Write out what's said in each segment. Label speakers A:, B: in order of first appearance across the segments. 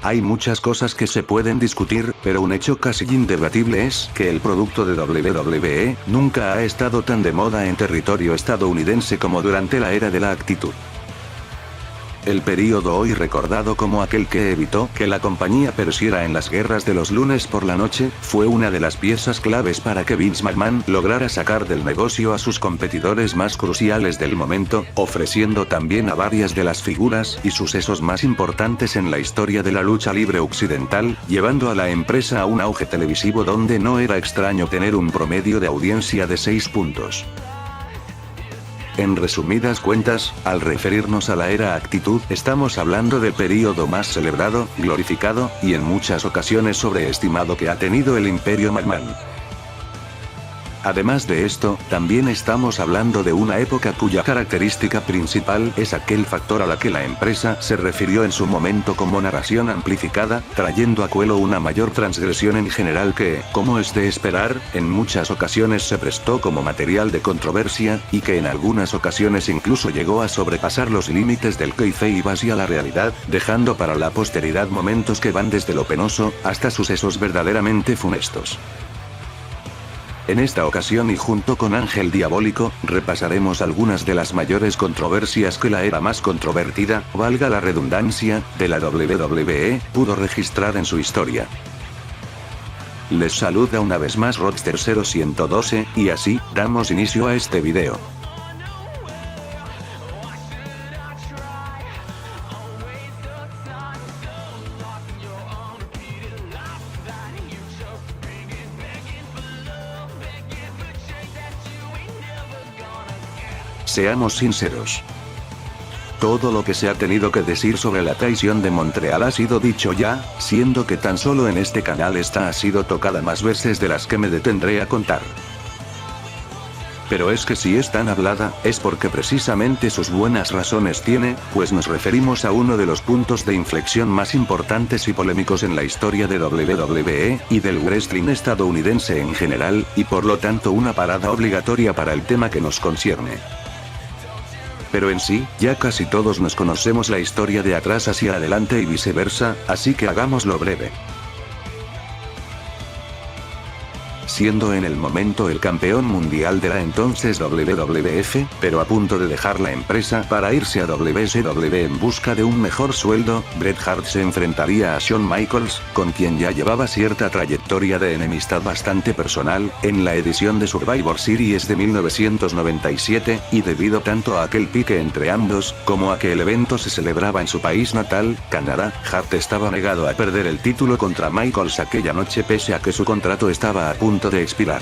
A: Hay muchas cosas que se pueden discutir, pero un hecho casi indebatible es que el producto de WWE nunca ha estado tan de moda en territorio estadounidense como durante la era de la actitud. El período hoy recordado como aquel que evitó que la compañía perdiera en las guerras de los lunes por la noche, fue una de las piezas claves para que Vince McMahon lograra sacar del negocio a sus competidores más cruciales del momento, ofreciendo también a varias de las figuras y sucesos más importantes en la historia de la lucha libre occidental, llevando a la empresa a un auge televisivo donde no era extraño tener un promedio de audiencia de 6 puntos. En resumidas cuentas, al referirnos a la era actitud, estamos hablando del período más celebrado, glorificado, y en muchas ocasiones sobreestimado que ha tenido el Imperio McMahon. Además de esto, también estamos hablando de una época cuya característica principal es aquel factor a la que la empresa se refirió en su momento como narración amplificada, trayendo a cuelo una mayor transgresión en general que, como es de esperar, en muchas ocasiones se prestó como material de controversia, y que en algunas ocasiones incluso llegó a sobrepasar los límites del kayfabe hacia la realidad, dejando para la posteridad momentos que van desde lo penoso, hasta sucesos verdaderamente funestos. En esta ocasión y junto con Ángel Diabólico, repasaremos algunas de las mayores controversias que la era más controvertida, valga la redundancia, de la WWE, pudo registrar en su historia. Les saluda una vez más Roadster 0112, y así, damos inicio a este video. Seamos sinceros. Todo lo que se ha tenido que decir sobre la traición de Montreal ha sido dicho ya, siendo que tan solo en este canal esta ha sido tocada más veces de las que me detendré a contar. Pero es que si es tan hablada, es porque precisamente sus buenas razones tiene, pues nos referimos a uno de los puntos de inflexión más importantes y polémicos en la historia de WWE, y del wrestling estadounidense en general, y por lo tanto una parada obligatoria para el tema que nos concierne. Pero en sí, ya casi todos nos conocemos la historia de atrás hacia adelante y viceversa, así que hagámoslo breve. Siendo en el momento el campeón mundial de la entonces WWF, pero a punto de dejar la empresa para irse a WCW en busca de un mejor sueldo, Bret Hart se enfrentaría a Shawn Michaels, con quien ya llevaba cierta trayectoria de enemistad bastante personal, en la edición de Survivor Series de 1997, y debido tanto a aquel pique entre ambos, como a que el evento se celebraba en su país natal, Canadá, Hart estaba negado a perder el título contra Michaels aquella noche pese a que su contrato estaba a punto de expirar.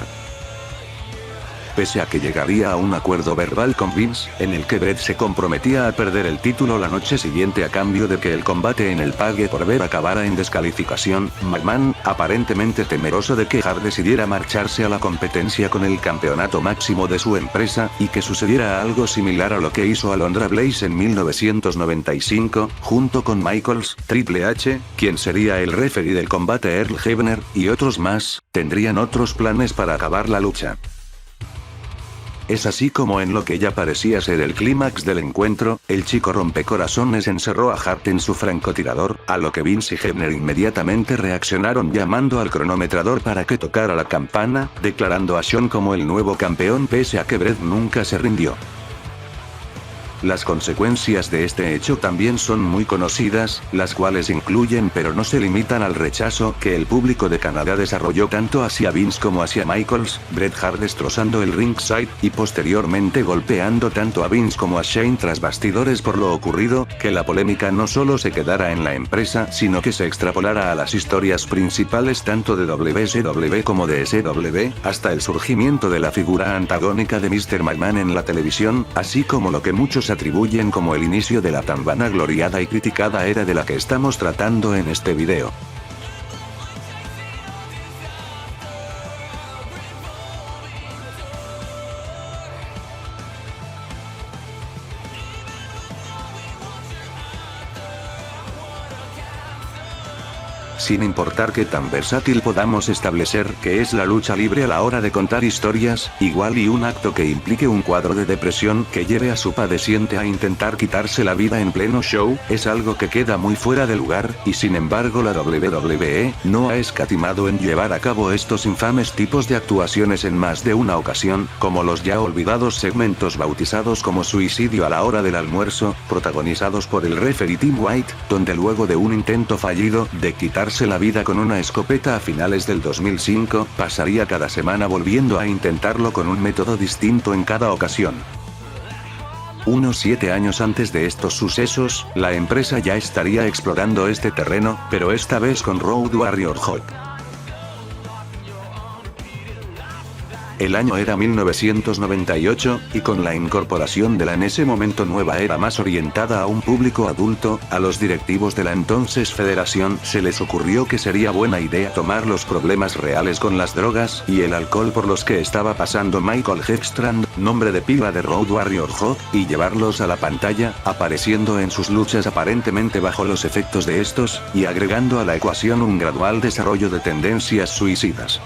A: Pese a que llegaría a un acuerdo verbal con Vince, en el que Bret se comprometía a perder el título la noche siguiente a cambio de que el combate en el Pay por ver acabara en descalificación, McMahon, aparentemente temeroso de que Hart decidiera marcharse a la competencia con el campeonato máximo de su empresa, y que sucediera algo similar a lo que hizo Alundra Blaze en 1995, junto con Michaels, Triple H, quien sería el referee del combate Earl Hebner, y otros más, tendrían otros planes para acabar la lucha. Es así como en lo que ya parecía ser el clímax del encuentro, el chico rompecorazones encerró a Hart en su francotirador, a lo que Vince y Hebner inmediatamente reaccionaron llamando al cronometrador para que tocara la campana, declarando a Shawn como el nuevo campeón pese a que Bret nunca se rindió. Las consecuencias de este hecho también son muy conocidas, las cuales incluyen pero no se limitan al rechazo que el público de Canadá desarrolló tanto hacia Vince como hacia Michaels, Bret Hart destrozando el ringside, y posteriormente golpeando tanto a Vince como a Shane tras bastidores por lo ocurrido, que la polémica no solo se quedara en la empresa sino que se extrapolara a las historias principales tanto de WCW como de SW, hasta el surgimiento de la figura antagónica de Mr. McMahon en la televisión, así como lo que muchos atribuyen como el inicio de la tan vanagloriada y criticada era de la que estamos tratando en este video. sin importar qué tan versátil podamos establecer que es la lucha libre a la hora de contar historias, igual y un acto que implique un cuadro de depresión que lleve a su padeciente a intentar quitarse la vida en pleno show, es algo que queda muy fuera de lugar, y sin embargo la WWE no ha escatimado en llevar a cabo estos infames tipos de actuaciones en más de una ocasión, como los ya olvidados segmentos bautizados como Suicidio a la hora del almuerzo, protagonizados por el referee Tim White, donde luego de un intento fallido de quitarse la vida con una escopeta a finales del 2005, pasaría cada semana volviendo a intentarlo con un método distinto en cada ocasión. Unos 7 años antes de estos sucesos, la empresa ya estaría explorando este terreno, pero esta vez con Road Warrior Hawk. El año era 1998, y con la incorporación de la en ese momento nueva era más orientada a un público adulto, a los directivos de la entonces federación se les ocurrió que sería buena idea tomar los problemas reales con las drogas y el alcohol por los que estaba pasando Michael Hextrand, nombre de pila de Road Warrior Hawk, y llevarlos a la pantalla, apareciendo en sus luchas aparentemente bajo los efectos de estos, y agregando a la ecuación un gradual desarrollo de tendencias suicidas.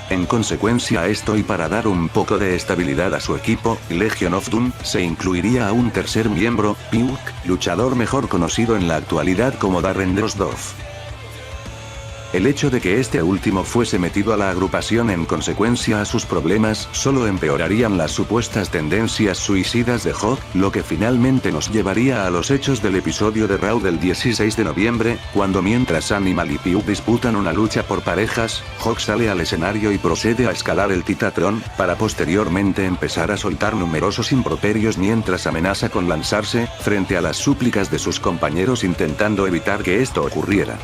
A: En consecuencia a esto y para dar un poco de estabilidad a su equipo, Legion of Doom, se incluiría a un tercer miembro, Puck, luchador mejor conocido en la actualidad como Darren Drozdov. El hecho de que este último fuese metido a la agrupación en consecuencia a sus problemas solo empeorarían las supuestas tendencias suicidas de Hawk, lo que finalmente nos llevaría a los hechos del episodio de Raw del 16 de noviembre, cuando mientras Animal y Puck disputan una lucha por parejas, Hawk sale al escenario y procede a escalar el Titatron, para posteriormente empezar a soltar numerosos improperios mientras amenaza con lanzarse, frente a las súplicas de sus compañeros intentando evitar que esto ocurriera.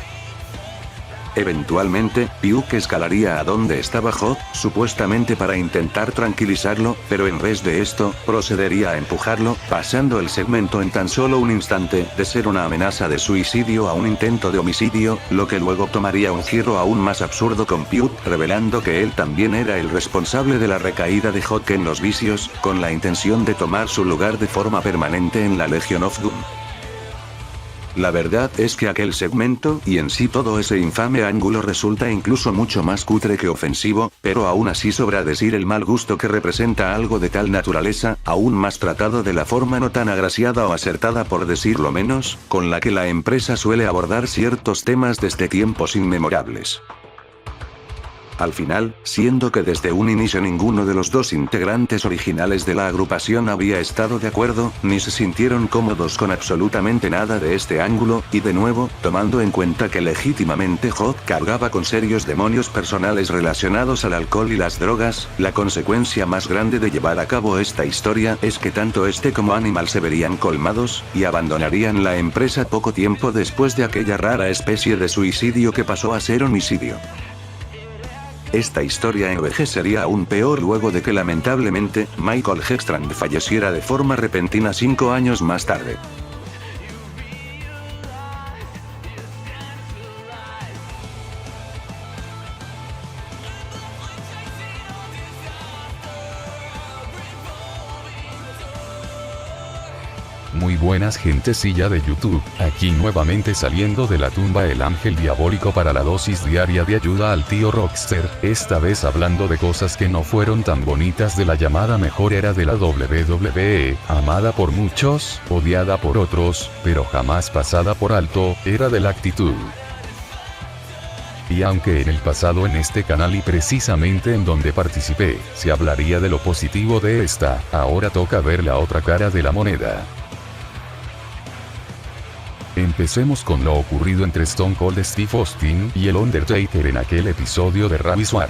A: Eventualmente, Puck escalaría a donde estaba Hawk, supuestamente para intentar tranquilizarlo, pero en vez de esto, procedería a empujarlo, pasando el segmento en tan solo un instante, de ser una amenaza de suicidio a un intento de homicidio, lo que luego tomaría un giro aún más absurdo con Puck, revelando que él también era el responsable de la recaída de Hawk en los vicios, con la intención de tomar su lugar de forma permanente en la Legion of Doom. La verdad es que aquel segmento, y en sí todo ese infame ángulo resulta incluso mucho más cutre que ofensivo, pero aún así sobra decir el mal gusto que representa algo de tal naturaleza, aún más tratado de la forma no tan agraciada o acertada por decirlo menos, con la que la empresa suele abordar ciertos temas desde tiempos inmemorables. Al final, siendo que desde un inicio ninguno de los dos integrantes originales de la agrupación había estado de acuerdo, ni se sintieron cómodos con absolutamente nada de este ángulo, y de nuevo, tomando en cuenta que legítimamente Hawk cargaba con serios demonios personales relacionados al alcohol y las drogas, la consecuencia más grande de llevar a cabo esta historia es que tanto este como Animal se verían colmados, y abandonarían la empresa poco tiempo después de aquella rara especie de suicidio que pasó a ser homicidio. Esta historia envejecería aún peor luego de que lamentablemente, Michael Hextrand falleciera de forma repentina 5 años más tarde.
B: Muy buenas gentecilla de YouTube, aquí nuevamente saliendo de la tumba el ángel diabólico para la dosis diaria de ayuda al tío Rockster, esta vez hablando de cosas que no fueron tan bonitas de la llamada mejor era de la WWE, amada por muchos, odiada por otros, pero jamás pasada por alto, era de la actitud. Y aunque en el pasado en este canal y precisamente en donde participé, se hablaría de lo positivo de esta, ahora toca ver la otra cara de la moneda. Empecemos con lo ocurrido entre Stone Cold Steve Austin y el Undertaker en aquel episodio de Ravis War.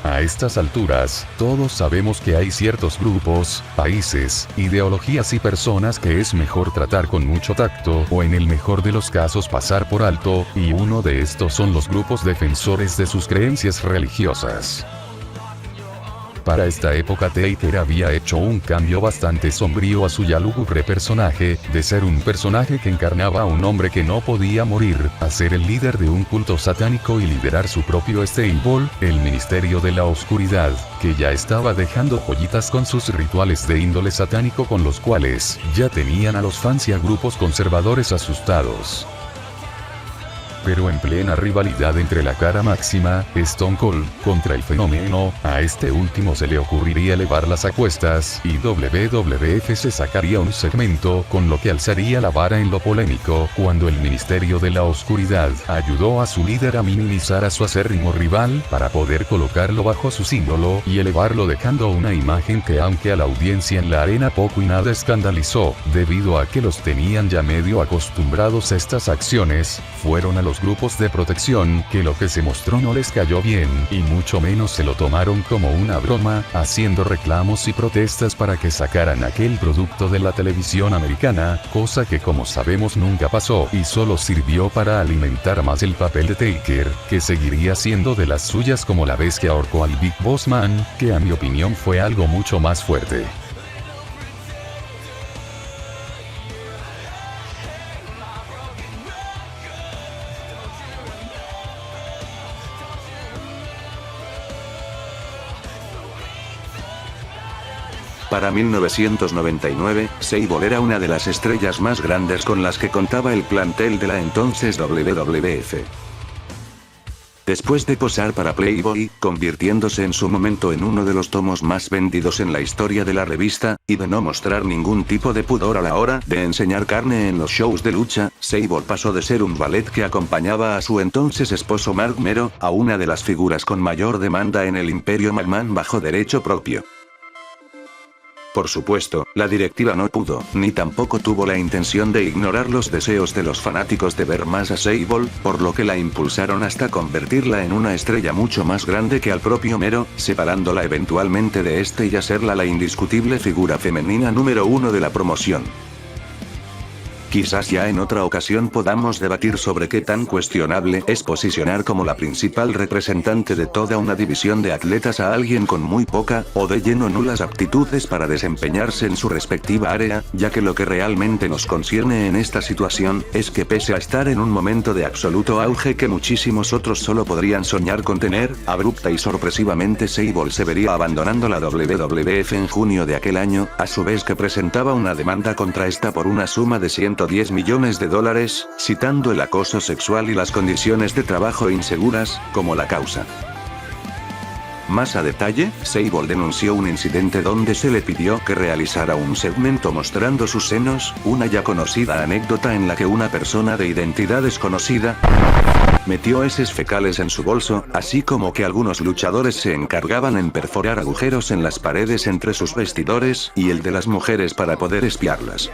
B: A estas alturas, todos sabemos que hay ciertos grupos, países, ideologías y personas que es mejor tratar con mucho tacto o en el mejor de los casos pasar por alto, y uno de estos son los grupos defensores de sus creencias religiosas. Para esta época Taker había hecho un cambio bastante sombrío a su ya lúgubre personaje, de ser un personaje que encarnaba a un hombre que no podía morir, a ser el líder de un culto satánico y liderar su propio stable, el Ministerio de la Oscuridad, que ya estaba dejando joyitas con sus rituales de índole satánico con los cuales ya tenían a los fans y a grupos conservadores asustados. pero en plena rivalidad entre la cara máxima, Stone Cold, contra el Fenómeno, a este último se le ocurriría elevar las apuestas, y WWF se sacaría un segmento, con lo que alzaría la vara en lo polémico, cuando el Ministerio de la Oscuridad ayudó a su líder a minimizar a su acérrimo rival, para poder colocarlo bajo su símbolo, y elevarlo dejando una imagen que aunque a la audiencia en la arena poco y nada escandalizó, debido a que los tenían ya medio acostumbrados a estas acciones, fueron a los grupos de protección, que lo que se mostró no les cayó bien, y mucho menos se lo tomaron como una broma, haciendo reclamos y protestas para que sacaran aquel producto de la televisión americana, cosa que como sabemos nunca pasó, y solo sirvió para alimentar más el papel de Taker, que seguiría siendo de las suyas como la vez que ahorcó al Big Boss Man, que a mi opinión fue algo mucho más fuerte.
A: Para 1999, Sable era una de las estrellas más grandes con las que contaba el plantel de la entonces WWF. Después de posar para Playboy, convirtiéndose en su momento en uno de los tomos más vendidos en la historia de la revista, y de no mostrar ningún tipo de pudor a la hora de enseñar carne en los shows de lucha, Sable pasó de ser un valet que acompañaba a su entonces esposo Mark Mero, a una de las figuras con mayor demanda en el Imperio McMahon bajo derecho propio. Por supuesto, la directiva no pudo, ni tampoco tuvo la intención de ignorar los deseos de los fanáticos de ver más a Sable, por lo que la impulsaron hasta convertirla en una estrella mucho más grande que al propio Mero, separándola eventualmente de este y hacerla la indiscutible figura femenina número 1 de la promoción. Quizás ya en otra ocasión podamos debatir sobre qué tan cuestionable es posicionar como la principal representante de toda una división de atletas a alguien con muy poca, o de lleno nulas aptitudes para desempeñarse en su respectiva área, ya que lo que realmente nos concierne en esta situación, es que pese a estar en un momento de absoluto auge que muchísimos otros solo podrían soñar con tener, abrupta y sorpresivamente Sable se vería abandonando la WWF en junio de aquel año, a su vez que presentaba una demanda contra esta por una suma de $110 millones, citando el acoso sexual y las condiciones de trabajo inseguras, como la causa. Más a detalle, Sable denunció un incidente donde se le pidió que realizara un segmento mostrando sus senos, una ya conocida anécdota en la que una persona de identidad desconocida metió heces fecales en su bolso, así como que algunos luchadores se encargaban en perforar agujeros en las paredes entre sus vestidores y el de las mujeres para poder espiarlas.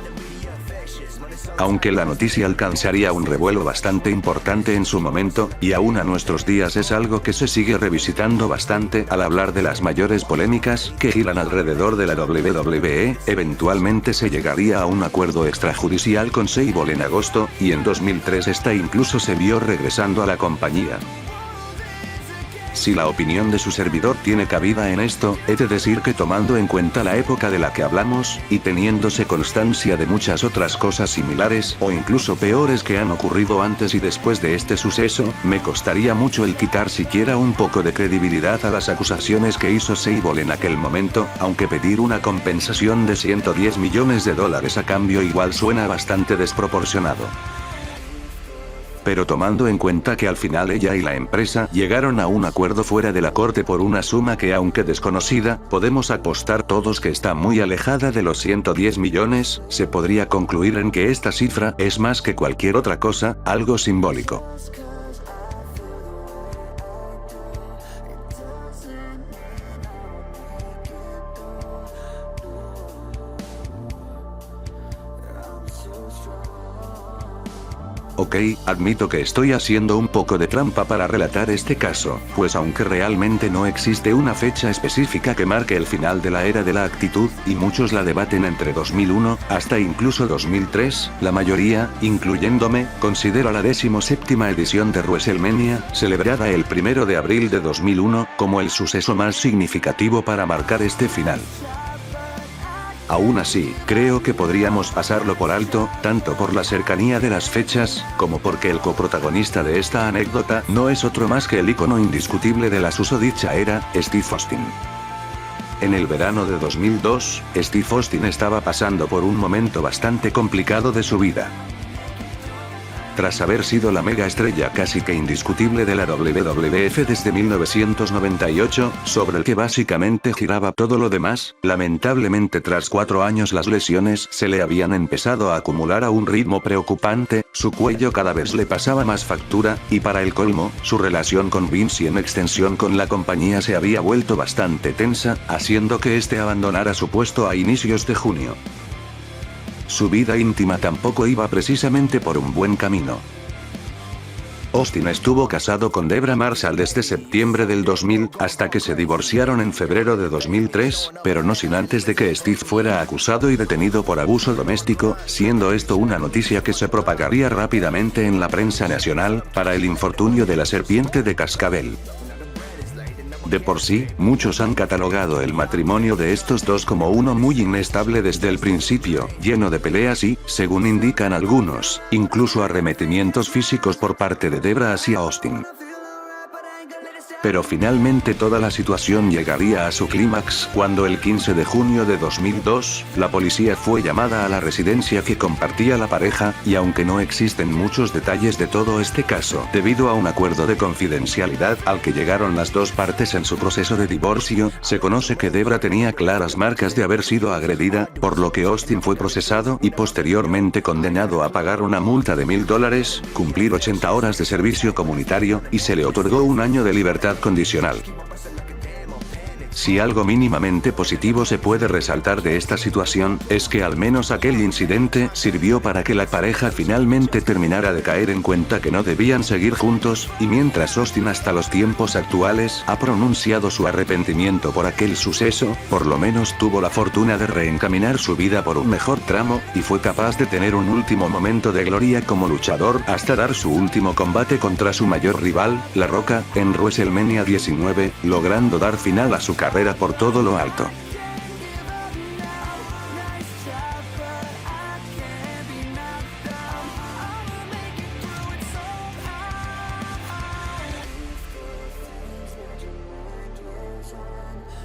A: Aunque la noticia alcanzaría un revuelo bastante importante en su momento, y aún a nuestros días es algo que se sigue revisitando bastante al hablar de las mayores polémicas que giran alrededor de la WWE, eventualmente se llegaría a un acuerdo extrajudicial con Sable en agosto, y en 2003 esta incluso se vio regresando a la compañía. Si la opinión de su servidor tiene cabida en esto, he de decir que tomando en cuenta la época de la que hablamos, y teniéndose constancia de muchas otras cosas similares, o incluso peores que han ocurrido antes y después de este suceso, me costaría mucho el quitar siquiera un poco de credibilidad a las acusaciones que hizo Sable en aquel momento, aunque pedir una compensación de $110 millones a cambio igual suena bastante desproporcionado. Pero tomando en cuenta que al final ella y la empresa llegaron a un acuerdo fuera de la corte por una suma que aunque desconocida, podemos apostar todos que está muy alejada de los 110 millones, se podría concluir en que esta cifra es más que cualquier otra cosa, algo simbólico. Ok, admito que estoy haciendo un poco de trampa para relatar este caso, pues aunque realmente no existe una fecha específica que marque el final de la era de la actitud, y muchos la debaten entre 2001, hasta incluso 2003, la mayoría, incluyéndome, considera la 17ª edición de WrestleMania, celebrada el 1 de abril de 2001, como el suceso más significativo para marcar este final. Aún así, creo que podríamos pasarlo por alto, tanto por la cercanía de las fechas, como porque el coprotagonista de esta anécdota no es otro más que el ícono indiscutible de la susodicha era, Steve Austin. En el verano de 2002, Steve Austin estaba pasando por un momento bastante complicado de su vida. tras haber sido la mega estrella casi que indiscutible de la WWF desde 1998, sobre el que básicamente giraba todo lo demás, lamentablemente tras 4 años las lesiones se le habían empezado a acumular a un ritmo preocupante, su cuello cada vez le pasaba más factura, y para el colmo, su relación con Vince y en extensión con la compañía se había vuelto bastante tensa, haciendo que este abandonara su puesto a inicios de junio. Su vida íntima tampoco iba precisamente por un buen camino. Austin estuvo casado con Debra Marshall desde septiembre del 2000, hasta que se divorciaron en febrero de 2003, pero no sin antes de que Steve fuera acusado y detenido por abuso doméstico, siendo esto una noticia que se propagaría rápidamente en la prensa nacional, para el infortunio de la serpiente de cascabel. De por sí, muchos han catalogado el matrimonio de estos dos como uno muy inestable desde el principio, lleno de peleas y, según indican algunos, incluso arremetimientos físicos por parte de Debra hacia Austin. Pero finalmente toda la situación llegaría a su clímax cuando el 15 de junio de 2002, la policía fue llamada a la residencia que compartía la pareja, y aunque no existen muchos detalles de todo este caso, debido a un acuerdo de confidencialidad al que llegaron las dos partes en su proceso de divorcio, se conoce que Debra tenía claras marcas de haber sido agredida, por lo que Austin fue procesado y posteriormente condenado a pagar una multa de $1000, cumplir 80 horas de servicio comunitario, y se le otorgó un año de libertad condicional. Si algo mínimamente positivo se puede resaltar de esta situación, es que al menos aquel incidente sirvió para que la pareja finalmente terminara de caer en cuenta que no debían seguir juntos, y mientras Austin hasta los tiempos actuales ha pronunciado su arrepentimiento por aquel suceso, por lo menos tuvo la fortuna de reencaminar su vida por un mejor tramo, y fue capaz de tener un último momento de gloria como luchador hasta dar su último combate contra su mayor rival, La Roca, en WrestleMania 19, logrando dar final a su carrera por todo lo alto.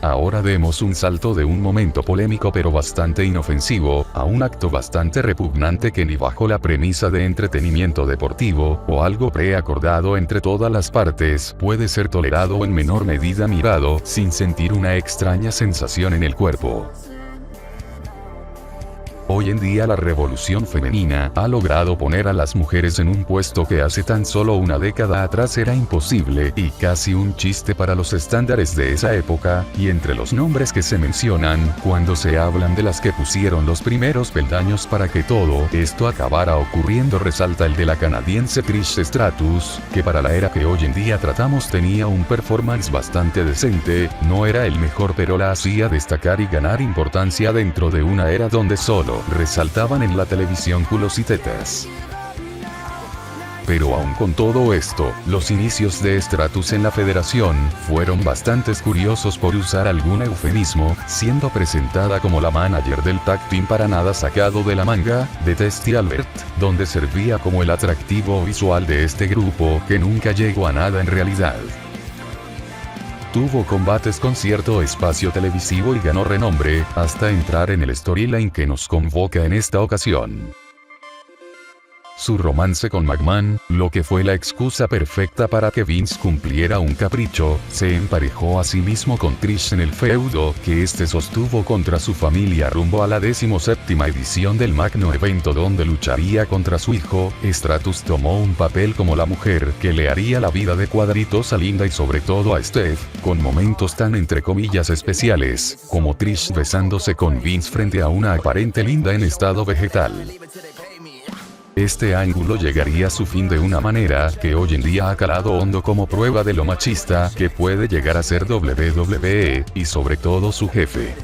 B: Ahora demos un salto de un momento polémico pero bastante inofensivo, a un acto bastante repugnante que ni bajo la premisa de entretenimiento deportivo, o algo preacordado entre todas las partes, puede ser tolerado o en menor medida mirado, sin sentir una extraña sensación en el cuerpo. Hoy en día la revolución femenina ha logrado poner a las mujeres en un puesto que hace tan solo una década atrás era imposible y casi un chiste para los estándares de esa época, y entre los nombres que se mencionan, cuando se hablan de las que pusieron los primeros peldaños para que todo esto acabara ocurriendo, resalta el de la canadiense Trish Stratus, que para la era que hoy en día tratamos tenía un performance bastante decente, no era el mejor pero la hacía destacar y ganar importancia dentro de una era donde solo resaltaban en la televisión culos y tetas. Pero aun con todo esto, los inicios de Stratus en la federación fueron bastante curiosos, por usar algún eufemismo, siendo presentada como la manager del tag team para nada sacado de la manga, de Testy Albert, donde servía como el atractivo visual de este grupo que nunca llegó a nada en realidad. Tuvo combates con cierto espacio televisivo y ganó renombre, hasta entrar en el storyline que nos convoca en esta ocasión. Su romance con McMahon, lo que fue la excusa perfecta para que Vince cumpliera un capricho, se emparejó a sí mismo con Trish en el feudo que este sostuvo contra su familia rumbo a la 17ª edición del magno evento donde lucharía contra su hijo. Stratus tomó un papel como la mujer que le haría la vida de cuadritos a Linda y sobre todo a Steph, con momentos tan entre comillas especiales, como Trish besándose con Vince frente a una aparente Linda en estado vegetal. Este ángulo llegaría a su fin de una manera que hoy en día ha calado hondo como prueba de lo machista que puede llegar a ser WWE, y sobre todo su jefe.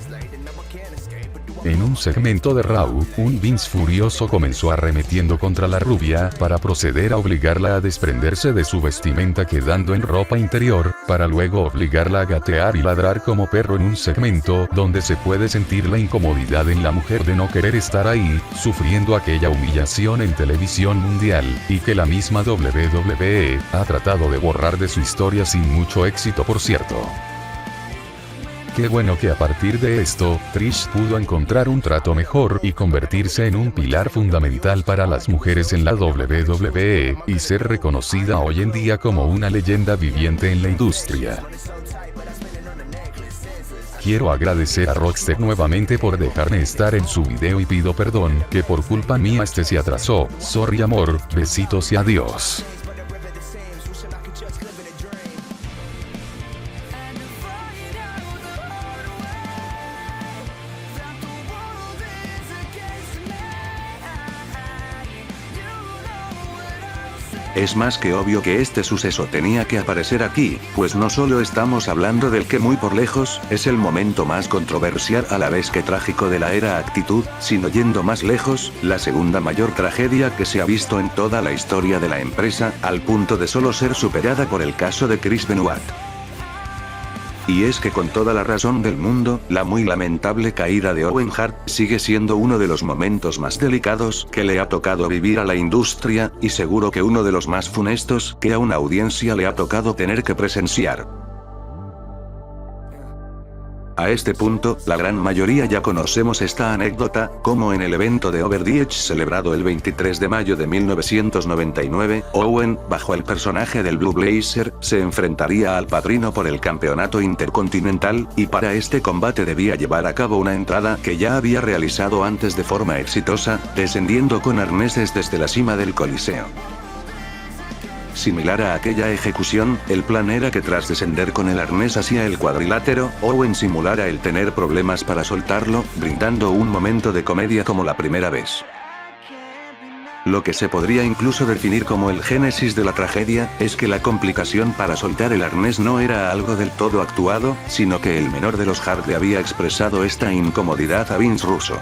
B: En un segmento de Raw, un Vince furioso comenzó arremetiendo contra la rubia para proceder a obligarla a desprenderse de su vestimenta quedando en ropa interior, para luego obligarla a gatear y ladrar como perro en un segmento donde se puede sentir la incomodidad en la mujer de no querer estar ahí, sufriendo aquella humillación en televisión mundial, y que la misma WWE ha tratado de borrar de su historia sin mucho éxito, por cierto. Qué bueno que a partir de esto, Trish pudo encontrar un trato mejor y convertirse en un pilar fundamental para las mujeres en la WWE, y ser reconocida hoy en día como una leyenda viviente en la industria. Quiero agradecer a Rockstar nuevamente por dejarme estar en su video y pido perdón, que por culpa mía este se atrasó. Sorry amor, besitos y adiós.
A: Es más que obvio que este suceso tenía que aparecer aquí, pues no solo estamos hablando del que muy por lejos, es el momento más controversial a la vez que trágico de la era Actitud, sino yendo más lejos, la segunda mayor tragedia que se ha visto en toda la historia de la empresa, al punto de solo ser superada por el caso de Chris Benoit. Y es que con toda la razón del mundo, la muy lamentable caída de Owen Hart sigue siendo uno de los momentos más delicados que le ha tocado vivir a la industria, y seguro que uno de los más funestos que a una audiencia le ha tocado tener que presenciar. A este punto, la gran mayoría ya conocemos esta anécdota, como en el evento de Over the Edge celebrado el 23 de mayo de 1999, Owen, bajo el personaje del Blue Blazer, se enfrentaría al Padrino por el campeonato intercontinental, y para este combate debía llevar a cabo una entrada que ya había realizado antes de forma exitosa, descendiendo con arneses desde la cima del Coliseo. Similar a aquella ejecución, el plan era que tras descender con el arnés hacia el cuadrilátero, Owen simulara el tener problemas para soltarlo, brindando un momento de comedia como la primera vez. Lo que se podría incluso definir como el génesis de la tragedia, es que la complicación para soltar el arnés no era algo del todo actuado, sino que el menor de los Hart le había expresado esta incomodidad a Vince Russo.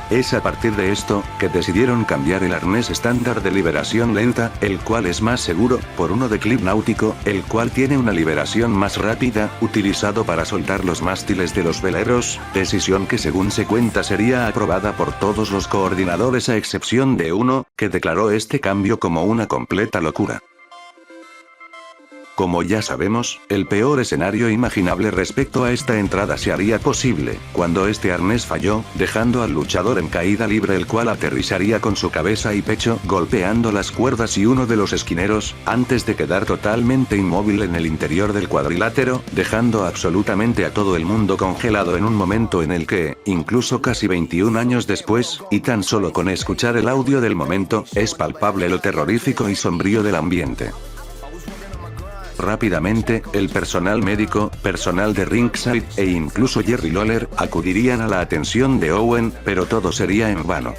A: Es a partir de esto, que decidieron cambiar el arnés estándar de liberación lenta, el cual es más seguro, por uno de clip náutico, el cual tiene una liberación más rápida, utilizado para soltar los mástiles de los veleros, decisión que según se cuenta sería aprobada por todos los coordinadores a excepción de uno, que declaró este cambio como una completa locura. Como ya sabemos, el peor escenario imaginable respecto a esta entrada se haría posible, cuando este arnés falló, dejando al luchador en caída libre, el cual aterrizaría con su cabeza y pecho golpeando las cuerdas y uno de los esquineros, antes de quedar totalmente inmóvil en el interior del cuadrilátero, dejando absolutamente a todo el mundo congelado en un momento en el que, incluso casi 21 años después, y tan solo con escuchar el audio del momento, es palpable lo terrorífico y sombrío del ambiente. Rápidamente, el personal médico, personal de ringside, e incluso Jerry Lawler, acudirían a la atención de Owen, pero todo sería en vano.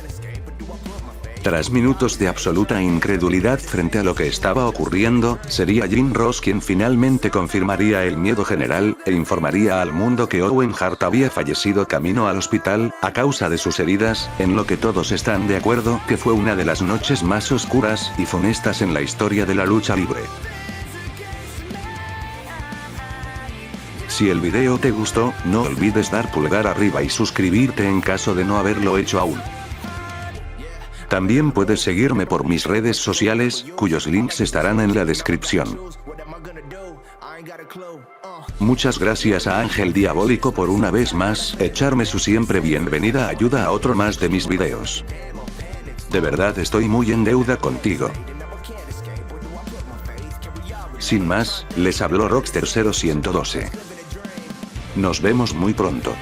A: Tras minutos de absoluta incredulidad frente a lo que estaba ocurriendo, sería Jim Ross quien finalmente confirmaría el miedo general, e informaría al mundo que Owen Hart había fallecido camino al hospital, a causa de sus heridas, en lo que todos están de acuerdo que fue una de las noches más oscuras y funestas en la historia de la lucha libre. Si el video te gustó, no olvides dar pulgar arriba y suscribirte en caso de no haberlo hecho aún. También puedes seguirme por mis redes sociales, cuyos links estarán en la descripción. Muchas gracias a Ángel Diabólico por una vez más echarme su siempre bienvenida ayuda a otro más de mis videos. De verdad estoy muy en deuda contigo. Sin más, les habló Rockstar 0112. Nos vemos muy pronto.